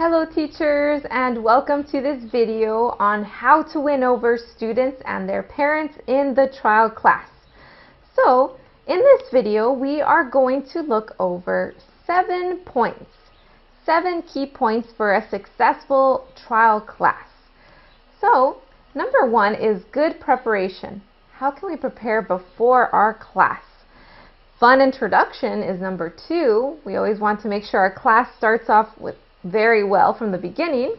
Hello teachers, and welcome to this video on how to win over students and their parents in the trial class. So in this video we are going to look over 7 points, 7 key points for a successful trial class. So number 1 is good preparation. How can we prepare before our class? Fun introduction is number 2. We always want to make sure our class starts off with very well from the beginning.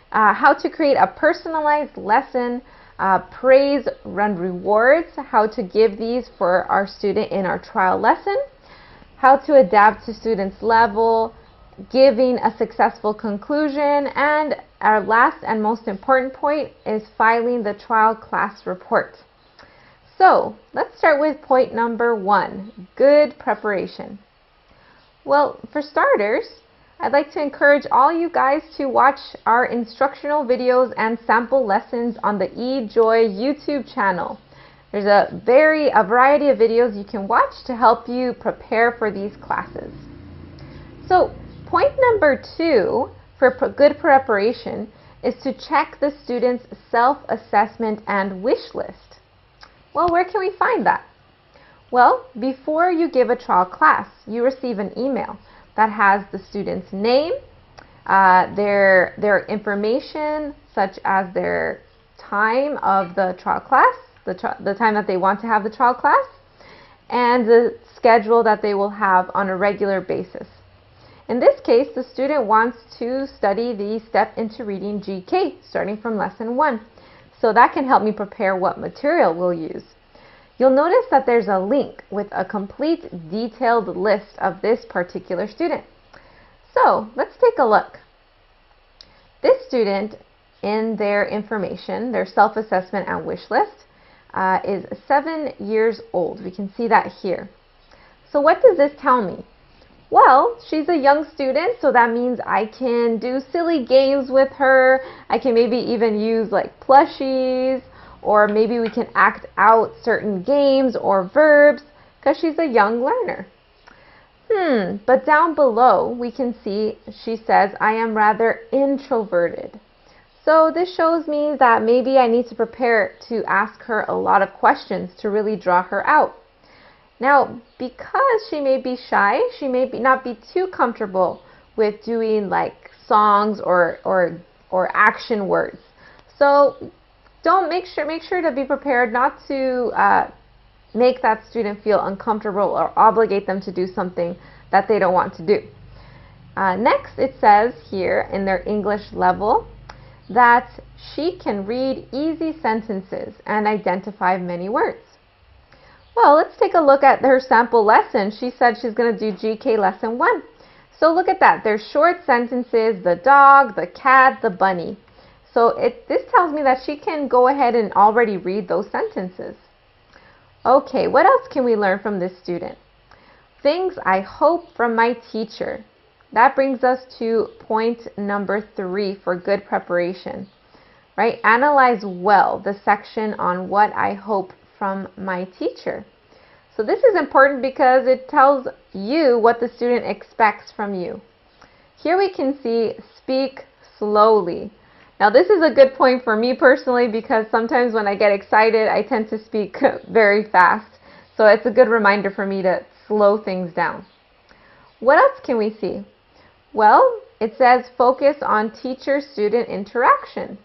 How to create a personalized lesson, praise and rewards, how to give these for our student in our trial lesson, how to adapt to students' level, giving a successful conclusion, and our last and most important point is filing the trial class report. So let's start with point number 1, good preparation. Well, for starters, I'd like to encourage all you guys to watch our instructional videos and sample lessons on the eJoy YouTube channel. There's a variety of videos you can watch to help you prepare for these classes. So point number 2 for good preparation is to check the student's self-assessment and wish list. Well, where can we find that? Well, before you give a trial class, you receive an email that has the student's name, their information such as their time of the trial class, the time that they want to have the trial class, and the schedule that they will have on a regular basis. In this case, the student wants to study the Step into Reading GK starting from lesson 1. So that can help me prepare what material we'll use. You'll notice that there's a link with a complete detailed list of this particular student. So let's take a look. This student, in their information, their self-assessment and wish list, is 7 years old. We can see that here. So what does this tell me? Well, she's a young student, so that means I can do silly games with her. I can maybe even use like plushies, or maybe we can act out certain games or verbs because she's a young learner. But down below we can see she says, I am rather introverted. So this shows me that maybe I need to prepare to ask her a lot of questions to really draw her out. Now, because she may be shy, she may not be too comfortable with doing like songs or action words. So make sure to be prepared not to make that student feel uncomfortable or obligate them to do something that they don't want to do. Next, it says here in their English level that she can read easy sentences and identify many words. Well, let's take a look at her sample lesson. She said she's going to do GK lesson 1. So look at that. There's short sentences, the dog, the cat, the bunny. So this tells me that she can go ahead and already read those sentences. Okay, what else can we learn from this student? Things I hope from my teacher. That brings us to point number 3 for good preparation. Right? Analyze well the section on what I hope from my teacher. So this is important because it tells you what the student expects from you. Here we can see speak slowly. Now this is a good point for me personally because sometimes when I get excited I tend to speak very fast. So it's a good reminder for me to slow things down. What else can we see? Well, it says focus on teacher-student interaction.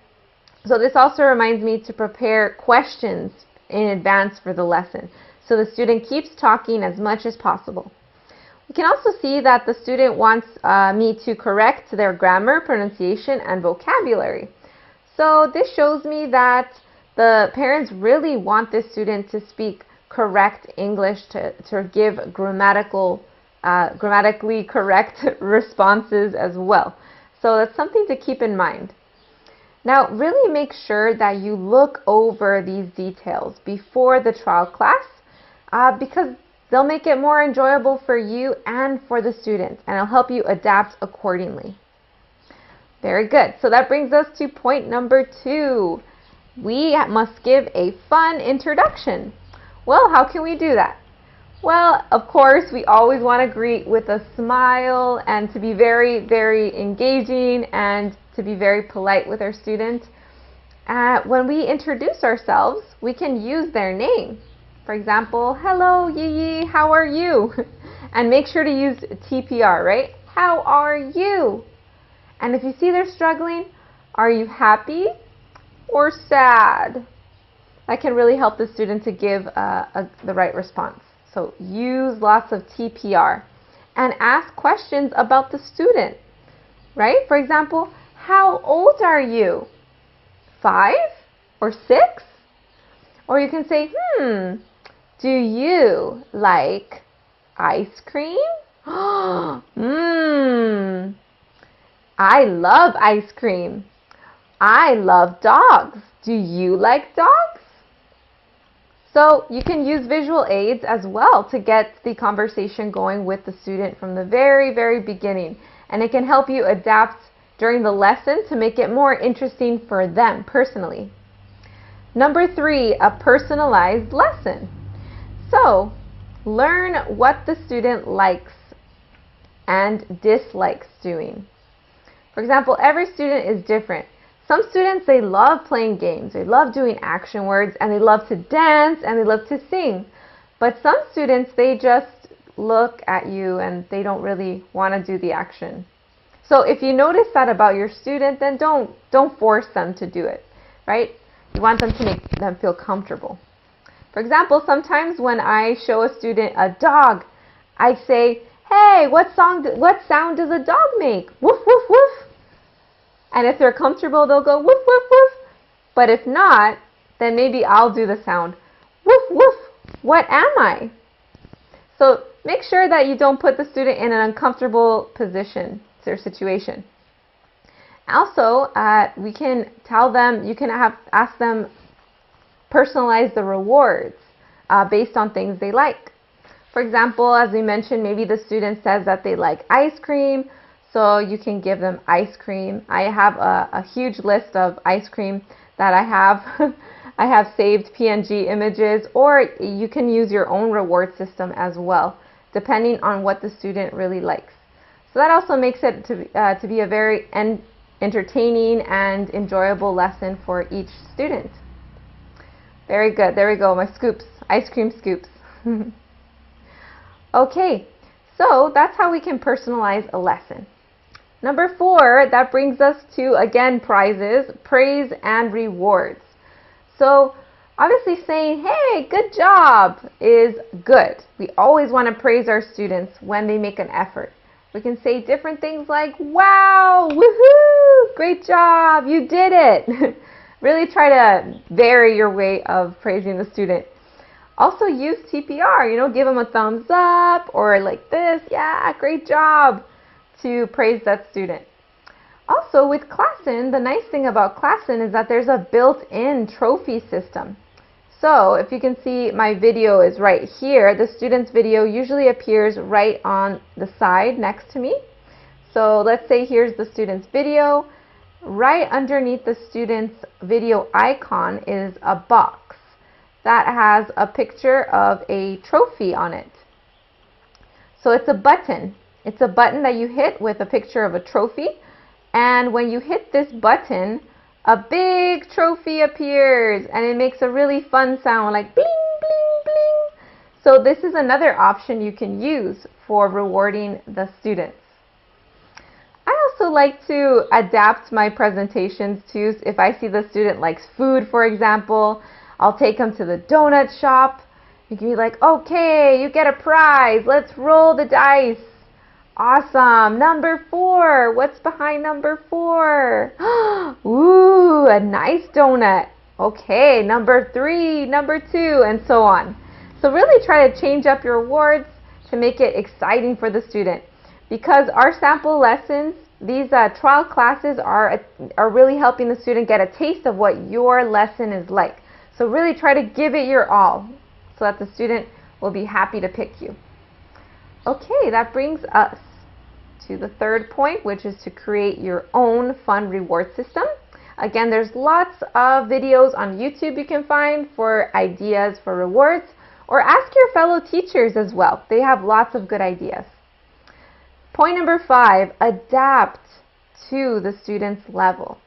So this also reminds me to prepare questions in advance for the lesson, so the student keeps talking as much as possible. We can also see that the student wants me to correct their grammar, pronunciation, and vocabulary. So this shows me that the parents really want this student to speak correct English, to give grammatically correct responses as well. So that's something to keep in mind. Now, really make sure that you look over these details before the trial class because they'll make it more enjoyable for you and for the student, and it'll help you adapt accordingly. Very good. So that brings us to point number 2. We must give a fun introduction. Well, how can we do that? Well, of course, we always want to greet with a smile and to be very, very engaging and to be very polite with our students. When we introduce ourselves, we can use their name. For example, hello, Yi, how are you? And make sure to use TPR, right? How are you? And if you see they're struggling, are you happy or sad? That can really help the student to give the right response. So use lots of TPR and ask questions about the student, right? For example, how old are you? 5 or 6? Or you can say, do you like ice cream? I love ice cream. I love dogs. Do you like dogs? So you can use visual aids as well to get the conversation going with the student from the very, very beginning. And it can help you adapt during the lesson to make it more interesting for them personally. Number 3, a personalized lesson. So learn what the student likes and dislikes doing. For example, every student is different. Some students, they love playing games, they love doing action words, and they love to dance, and they love to sing. But some students, they just look at you and they don't really want to do the action. So if you notice that about your student, then don't force them to do it, right? You want them to make them feel comfortable. For example, sometimes when I show a student a dog, I say, hey, what sound does a dog make? Woof, woof, woof. And if they're comfortable, they'll go woof, woof, woof. But if not, then maybe I'll do the sound woof, woof. What am I? So make sure that you don't put the student in an uncomfortable position or situation. Also, we can tell them, you can ask them personalize the rewards based on things they like. For example, as we mentioned, maybe the student says that they like ice cream. So you can give them ice cream. I have a huge list of ice cream that I have. I have saved PNG images, or you can use your own reward system as well, depending on what the student really likes. So that also makes it to be a very entertaining and enjoyable lesson for each student. Very good. There we go, my scoops, ice cream scoops. Okay, so that's how we can personalize a lesson. Number 4, that brings us to, again, prizes, praise and rewards. So obviously saying, hey, good job is good. We always want to praise our students when they make an effort. We can say different things like, wow, woohoo, great job, you did it. Really try to vary your way of praising the student. Also use TPR, give them a thumbs up or like this, yeah, great job, to praise that student. Also with Classon, the nice thing about Classon is that there's a built-in trophy system. So if you can see, my video is right here. The student's video usually appears right on the side next to me. So let's say here's the student's video. Right underneath the student's video icon is a box that has a picture of a trophy on it. So it's a button. It's a button that you hit with a picture of a trophy. And when you hit this button, a big trophy appears and it makes a really fun sound like bling, bling, bling. So this is another option you can use for rewarding the students. I also like to adapt my presentations too. If I see the student likes food, for example, I'll take them to the donut shop. You can be like, okay, you get a prize. Let's roll the dice. Awesome. Number 4. What's behind number 4? Ooh, a nice donut. Okay, number 3, number 2, and so on. So really try to change up your rewards to make it exciting for the student. Because our sample lessons, these trial classes are really helping the student get a taste of what your lesson is like. So really try to give it your all so that the student will be happy to pick you. Okay, that brings us to the third point, which is to create your own fun reward system. Again, there's lots of videos on YouTube you can find for ideas for rewards, Or ask your fellow teachers as well. They have lots of good ideas. Point number 5, adapt to the student's level.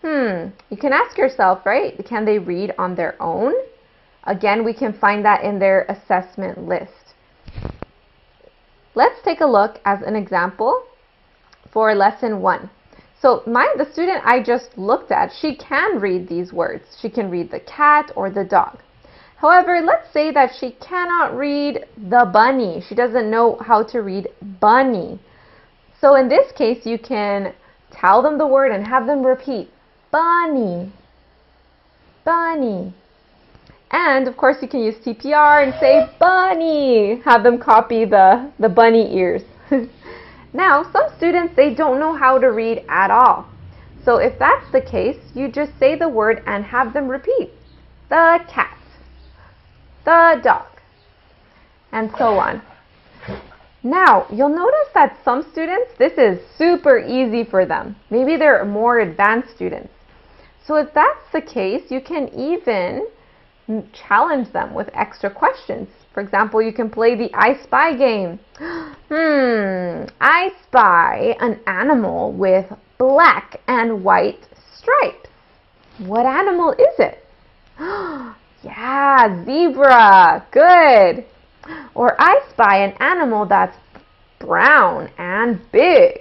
You can ask yourself, right? Can they read on their own? Again, we can find that in their assessment list. Let's take a look as an example for lesson 1. So the student I just looked at, she can read these words. She can read the cat or the dog. However, let's say that she cannot read the bunny. She doesn't know how to read bunny. So in this case, you can tell them the word and have them repeat, bunny, bunny. And of course, you can use TPR and say bunny. Have them copy the bunny ears. Now, some students, they don't know how to read at all. So if that's the case, you just say the word and have them repeat. The cat, the dog, and so on. Now, you'll notice that some students, this is super easy for them. Maybe they're more advanced students. So if that's the case, you can even challenge them with extra questions. For example, you can play the I Spy game. I spy an animal with black and white stripes. What animal is it? Yeah, zebra. Good. Or I spy an animal that's brown and big.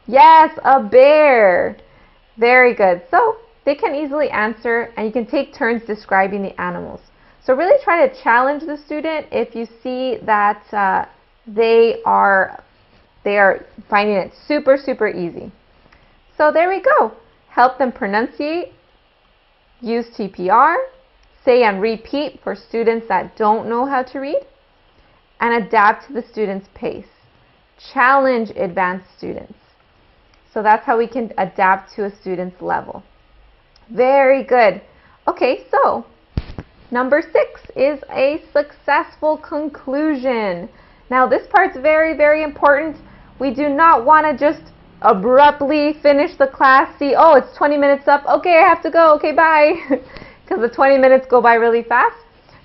Yes, a bear. Very good. So they can easily answer, and you can take turns describing the animals. So really try to challenge the student if you see that they are finding it super, super easy. So there we go. Help them pronunciate, use TPR, say and repeat for students that don't know how to read, and adapt to the student's pace. Challenge advanced students. So that's how we can adapt to a student's level. Very good. Okay, so number 6 is a successful conclusion. Now this part's very, very important. We do not want to just abruptly finish the class, see, oh, it's 20 minutes up, okay, I have to go, okay, bye, because the 20 minutes go by really fast.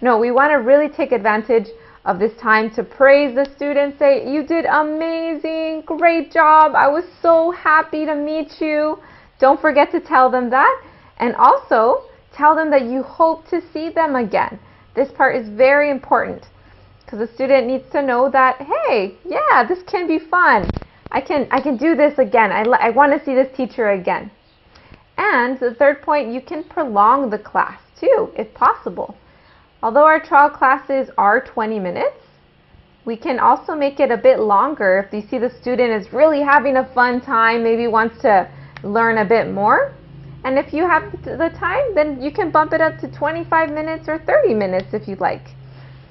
No, we want to really take advantage of this time to praise the student, say, you did amazing, great job, I was so happy to meet you. Don't forget to tell them that, and also tell them that you hope to see them again. This part is very important because the student needs to know that, hey, yeah, this can be fun. I can do this again. I want to see this teacher again. And the third point, you can prolong the class too, if possible. Although our trial classes are 20 minutes, we can also make it a bit longer if you see the student is really having a fun time, maybe wants to learn a bit more. And if you have the time, then you can bump it up to 25 minutes or 30 minutes if you'd like.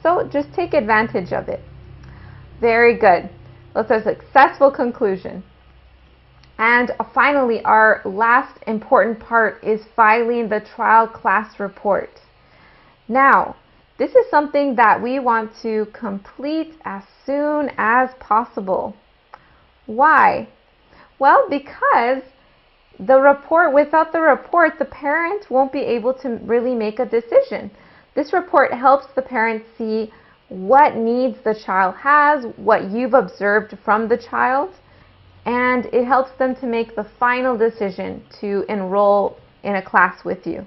So just take advantage of it. Very good. That's a successful conclusion. And finally, our last important part is filing the trial class report. Now, this is something that we want to complete as soon as possible. Why? Well, because without the report, the parent won't be able to really make a decision. This report helps the parent see what needs the child has, what you've observed from the child, and it helps them to make the final decision to enroll in a class with you.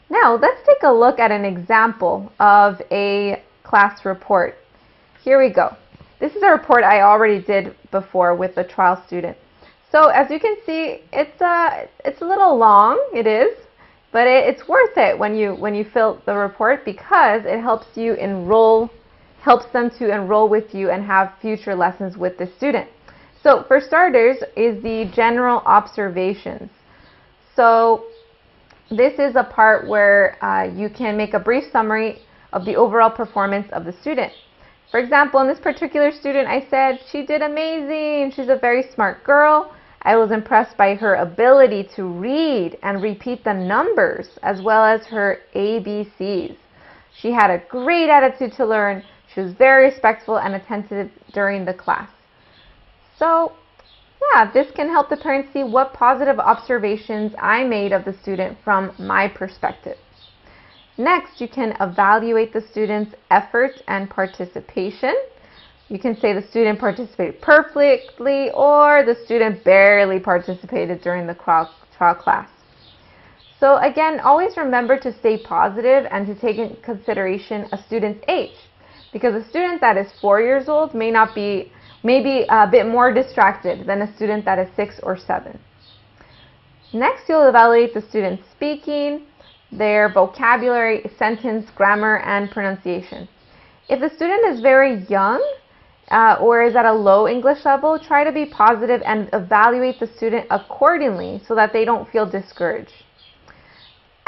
Now, let's take a look at an example of a class report. Here we go. This is a report I already did before with the trial student. So as you can see, it's a little long, it is, but it's worth it when you fill the report because it helps them to enroll with you and have future lessons with the student. So for starters is the general observations. So this is a part where you can make a brief summary of the overall performance of the student. For example, in this particular student, I said, she did amazing. She's a very smart girl. I was impressed by her ability to read and repeat the numbers as well as her ABCs. She had a great attitude to learn. She was very respectful and attentive during the class. So, yeah, this can help the parents see what positive observations I made of the student from my perspective. Next, you can evaluate the student's effort and participation. You can say the student participated perfectly or the student barely participated during the trial class. So again, always remember to stay positive and to take into consideration a student's age, because a student that is 4 years old may be a bit more distracted than a student that is 6 or 7. Next, you'll evaluate the student's speaking, their vocabulary, sentence, grammar, and pronunciation. If the student is very young or is at a low English level, try to be positive and evaluate the student accordingly so that they don't feel discouraged.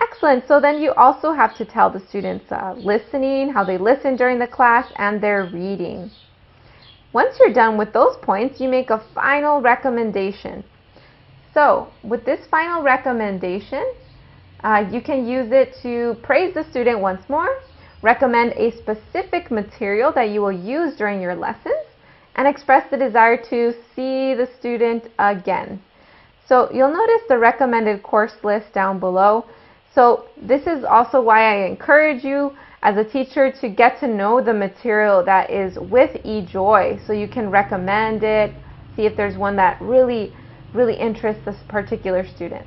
Excellent. So then you also have to tell the students listening, how they listen during the class, and their reading. Once you're done with those points, you make a final recommendation. So with this final recommendation, you can use it to praise the student once more, recommend a specific material that you will use during your lessons, and express the desire to see the student again. So you'll notice the recommended course list down below. So this is also why I encourage you as a teacher to get to know the material that is with eJoy, so you can recommend it, see if there's one that really interests this particular student.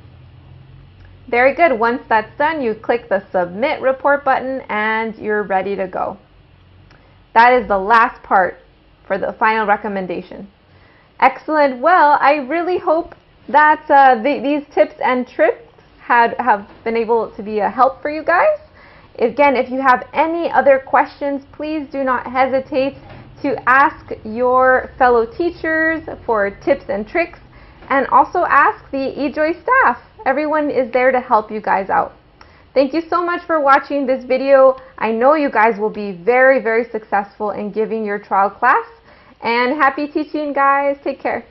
Very good. Once that's done, you click the Submit Report button and you're ready to go. That is the last part for the final recommendation. Excellent. Well, I really hope that these tips and tricks have been able to be a help for you guys. Again, if you have any other questions, please do not hesitate to ask your fellow teachers for tips and tricks, and also ask the eJoy staff. Everyone is there to help you guys out. Thank you so much for watching this video. I know you guys will be very successful in giving your trial class. And happy teaching, guys. Take care.